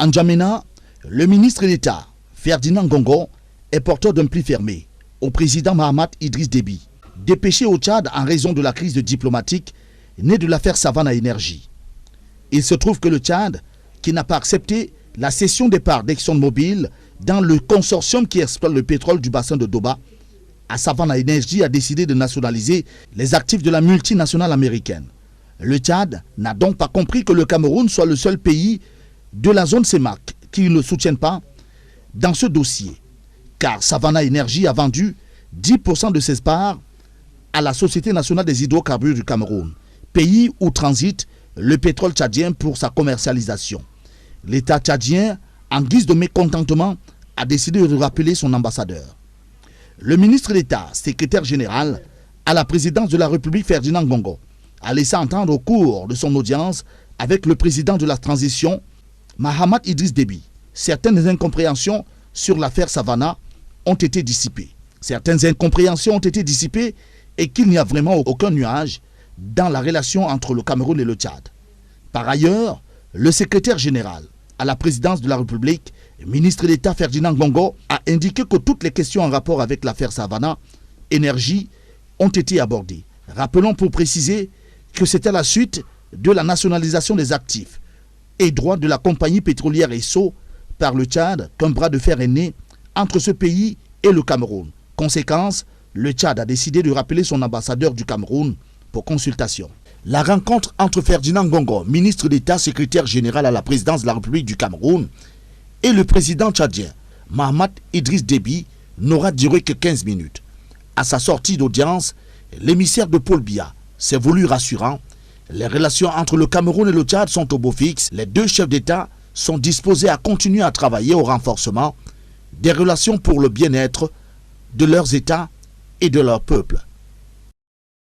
À N'Djamena, le ministre d'État, Ferdinand Ngongo, est porteur d'un pli fermé au président Mahamat Idriss Déby, dépêché au Tchad en raison de la crise diplomatique née de l'affaire Savannah Énergie. Il se trouve que le Tchad, qui n'a pas accepté la cession des parts d'ExxonMobil dans le consortium qui exploite le pétrole du bassin de Doba, à Savannah Énergie a décidé de nationaliser les actifs de la multinationale américaine. Le Tchad n'a donc pas compris que le Cameroun soit le seul pays de la zone CEMAC qui ne le soutienne pas dans ce dossier, car Savannah Énergie a vendu 10% de ses parts à la Société nationale des hydrocarbures du Cameroun, pays où transite le pétrole tchadien pour sa commercialisation. L'État tchadien, en guise de mécontentement, a décidé de rappeler son ambassadeur. Le ministre d'État, secrétaire général à la présidence de la République Ferdinand Ngongo, a laissé entendre au cours de son audience avec le président de la transition, Mahamat Idriss Déby. Certaines incompréhensions sur l'affaire Savannah ont été dissipées. Et qu'il n'y a vraiment aucun nuage dans la relation entre le Cameroun et le Tchad. Par ailleurs, le secrétaire général à la présidence de la République, le ministre d'État Ferdinand Ngongo, a indiqué que toutes les questions en rapport avec l'affaire Savannah Énergie ont été abordées. Rappelons pour préciser que c'était la suite de la nationalisation des actifs et droits de la compagnie pétrolière Esso par le Tchad qu'un bras de fer est né entre ce pays et le Cameroun. Conséquence, le Tchad a décidé de rappeler son ambassadeur du Cameroun pour consultation. La rencontre entre Ferdinand Ngongo, ministre d'État, secrétaire général à la présidence de la République du Cameroun, et le président tchadien, Mahamat Idriss Déby, n'aura duré que 15 minutes. À sa sortie d'audience, l'émissaire de Paul Biya s'est voulu rassurant. Les relations entre le Cameroun et le Tchad sont au beau fixe. Les deux chefs d'État sont disposés à continuer à travailler au renforcement des relations pour le bien-être de leurs États et de leur peuple.